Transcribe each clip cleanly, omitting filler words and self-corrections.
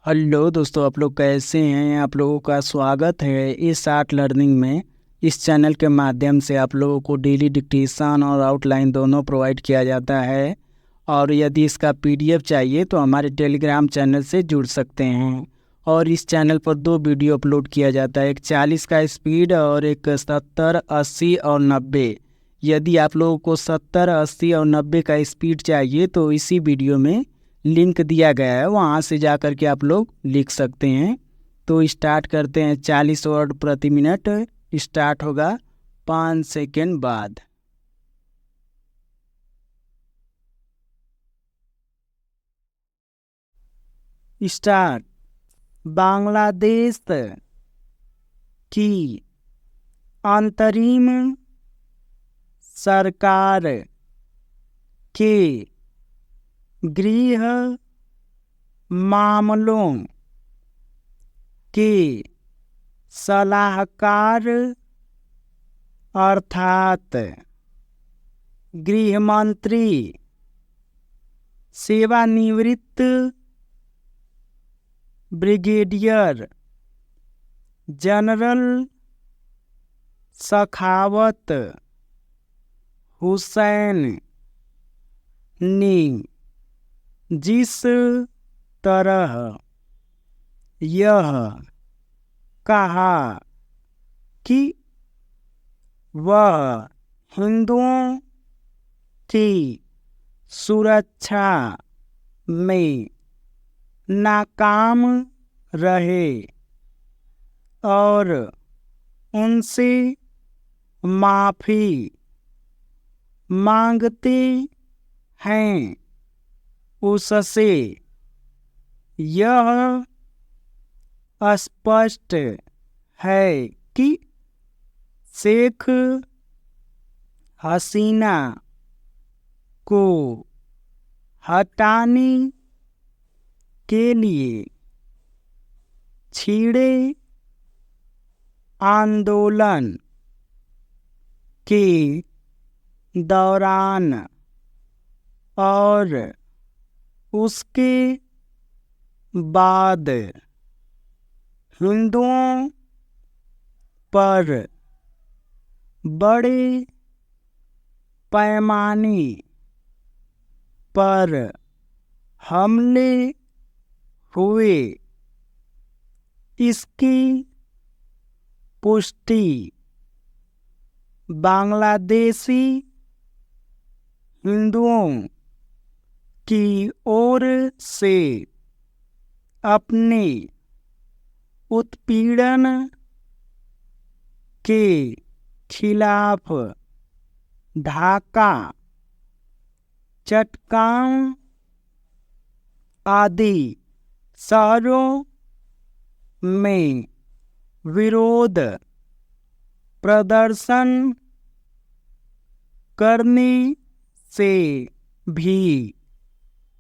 Hello दोस्तों, आप लोग कैसे हैं। आप लोगों का स्वागत है इस आर्ट लर्निंग में। इस चैनल के माध्यम से आप लोगों को डेली डिक्टेशन और आउटलाइन दोनों प्रोवाइड किया जाता है। और यदि इसका पीडीएफ चाहिए तो हमारे टेलीग्राम चैनल से जुड़ सकते हैं। और इस चैनल पर 2 वीडियो अपलोड किया जाता है, एक 40 का स्पीड और एक 70, 80 और 90। यदि आप लोगों को 70, 80 और 90 का स्पीड चाहिए तो इसी वीडियो में लिंक दिया गया है, वहाँ से जा कर के आप लोग लिख सकते हैं। तो स्टार्ट करते हैं। 40 वर्ड प्रति मिनट स्टार्ट होगा 5 सेकेंड बाद। स्टार्ट। बांग्लादेश की अंतरिम सरकार के गृह मामलों के सलाहकार अर्थात गृह मंत्री सेवानिवृत्त ब्रिगेडियर जनरल सखावत हुसैन ने जिस तरह यह कहा कि वह हिंदुओं की सुरक्षा में नाकाम रहे और उनसे माफ़ी मांगते हैं, उससे यह स्पष्ट है कि शेख हसीना को हटाने के लिए छिड़े आंदोलन के दौरान और उसके बाद हिंदुओं पर बड़े पैमाने पर हमले हुए, इसकी पुष्टि बांग्लादेशी हिंदुओं की ओर से अपने उत्पीड़न के खिलाफ ढाका, चटगांव आदि शहरों में विरोध प्रदर्शन करने से भी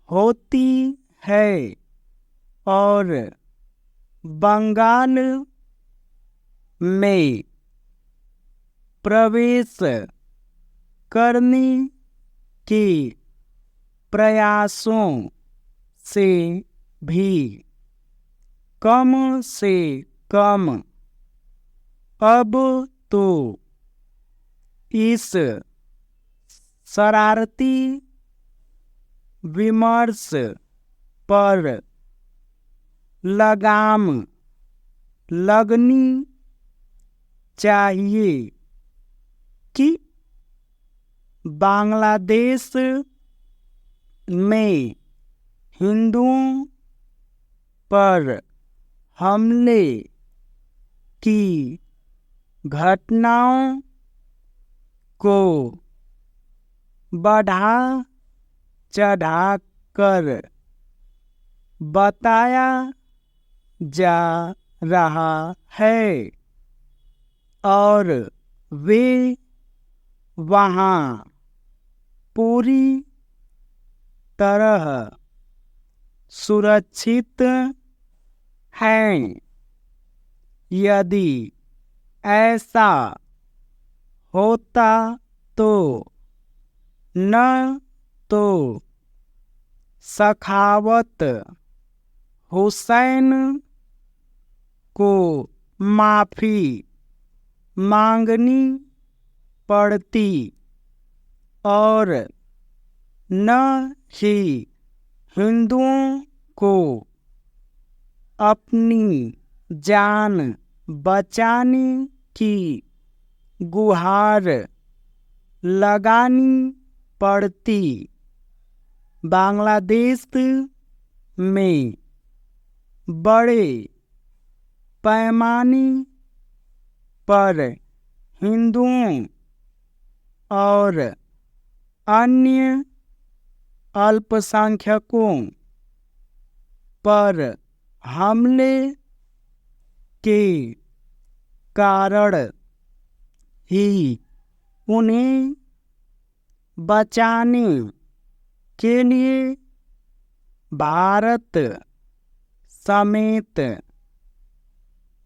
होती है और बंगाल में प्रवेश करने के प्रयासों से भी कम से कम अब तो इस शरारती विमर्श पर लगाम लगनी चाहिए कि बांग्लादेश में हिंदुओं पर हमले की घटनाओं को बढ़ा चढ़ा कर बताया जा रहा है और वे वहाँ पूरी तरह सुरक्षित हैं। यदि ऐसा होता तो न तो सखावत हुसैन को माफ़ी मांगनी पड़ती और न ही हिंदुओं को अपनी जान बचाने की गुहार लगानी पड़ती। बांग्लादेश में बड़े पैमाने पर हिंदुओं और अन्य अल्पसंख्यकों पर हमले के कारण ही उन्हें बचाने के लिए भारत समेत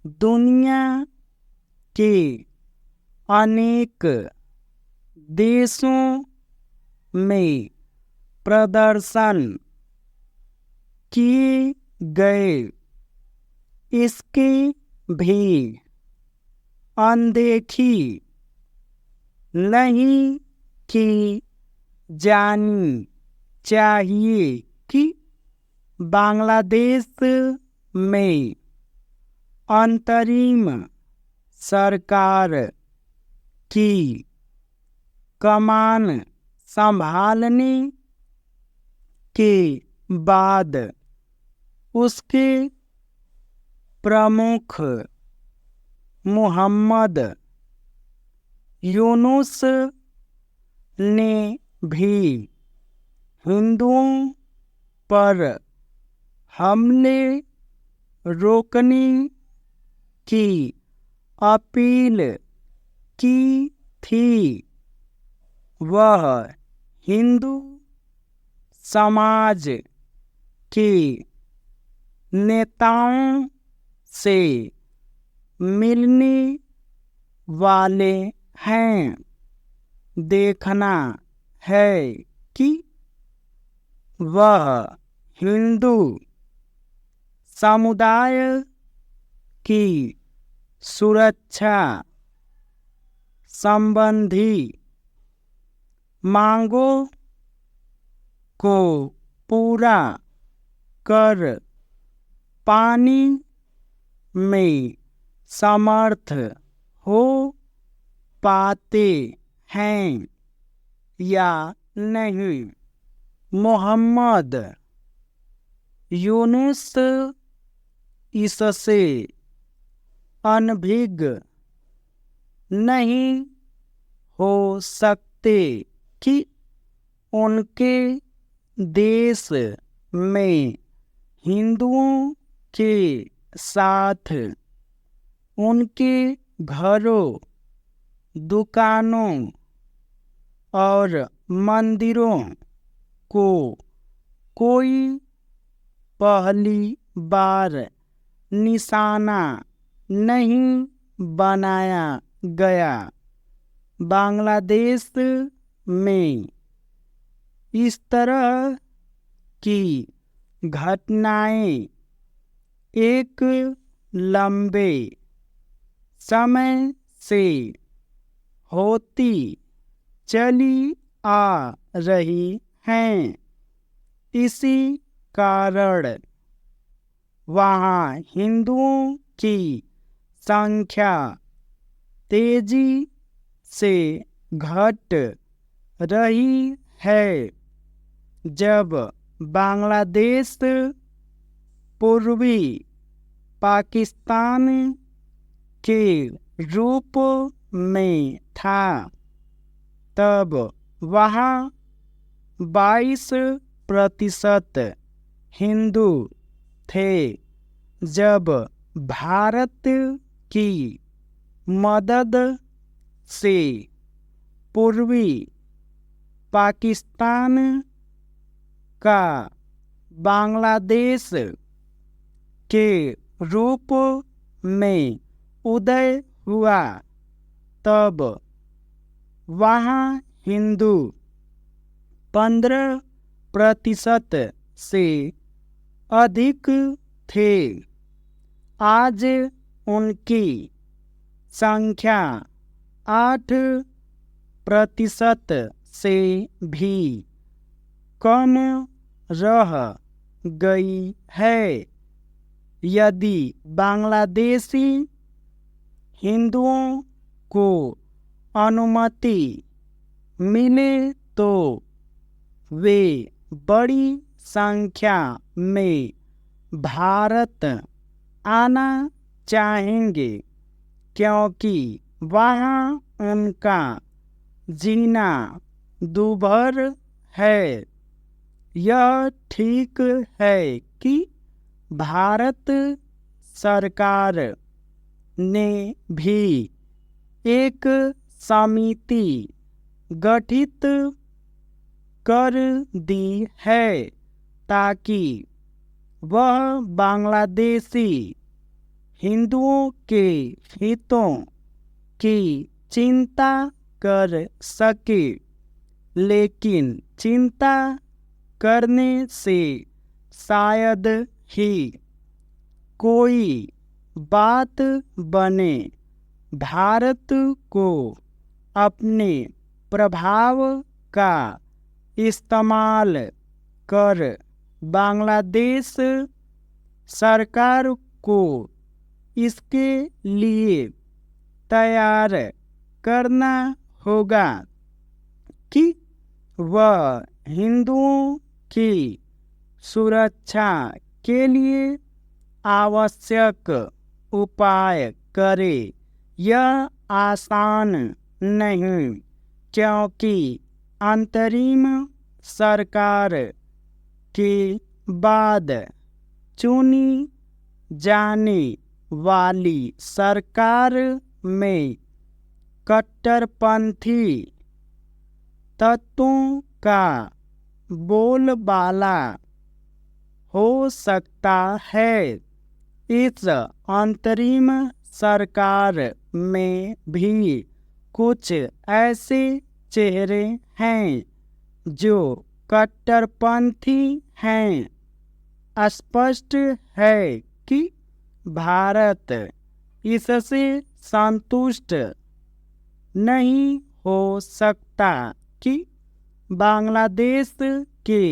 दुनिया के अनेक देशों में प्रदर्शन किए गए। इसके भी अनदेखी नहीं की जानी चाहिए कि बांग्लादेश में अंतरिम सरकार की कमान संभालने के बाद उसके प्रमुख मोहम्मद यूनुस ने भी हिंदुओं पर हमले रोकने की अपील की थी। वह हिंदू समाज के नेताओं से मिलने वाले हैं। देखना है कि वह हिंदू समुदाय की सुरक्षा संबंधी मांगों को पूरा कर पाने में समर्थ हो पाते हैं या नहीं। मोहम्मद यूनुस इससे अनभिज्ञ नहीं हो सकते कि उनके देश में हिंदुओं के साथ उनके घरों, दुकानों और मंदिरों को कोई पहली बार निशाना नहीं बनाया गया। बांग्लादेश में इस तरह की घटनाएं एक लंबे समय से होती चली आ रही हैं। इसी कारण वहाँ हिंदुओं की संख्या तेजी से घट रही है। जब बांग्लादेश पूर्वी पाकिस्तान के रूप में था तब वहाँ 22% हिंदू थे। जब भारत की मदद से पूर्वी पाकिस्तान का बांग्लादेश के रूप में उदय हुआ तब वहाँ हिंदू 15% से अधिक थे। आज उनकी संख्या 8% से भी कम रह गई है। यदि बांग्लादेशी हिंदुओं को अनुमति मिले तो वे बड़ी संख्या में भारत आना चाहेंगे, क्योंकि वहाँ उनका जीना दूभर है। यह ठीक है कि भारत सरकार ने भी एक समिति गठित कर दी है ताकि वह बांग्लादेशी हिंदुओं के हितों की चिंता कर सके। लेकिन चिंता करने से शायद ही कोई बात बने। भारत को अपने प्रभाव का इस्तेमाल कर बांग्लादेश सरकार को इसके लिए तैयार करना होगा कि वह हिंदुओं की सुरक्षा के लिए आवश्यक उपाय करे। यह आसान नहीं, क्योंकि अंतरिम सरकार के बाद चुनी जाने वाली सरकार में कट्टरपंथी तत्वों का बोलबाला हो सकता है। इस अंतरिम सरकार में भी कुछ ऐसे चेहरे हैं जो कट्टरपंथी हैं। स्पष्ट है कि भारत इससे संतुष्ट नहीं हो सकता कि बांग्लादेश के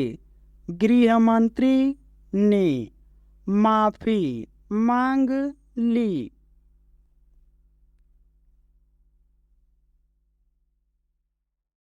गृहमंत्री ने माफ़ी मांग ली।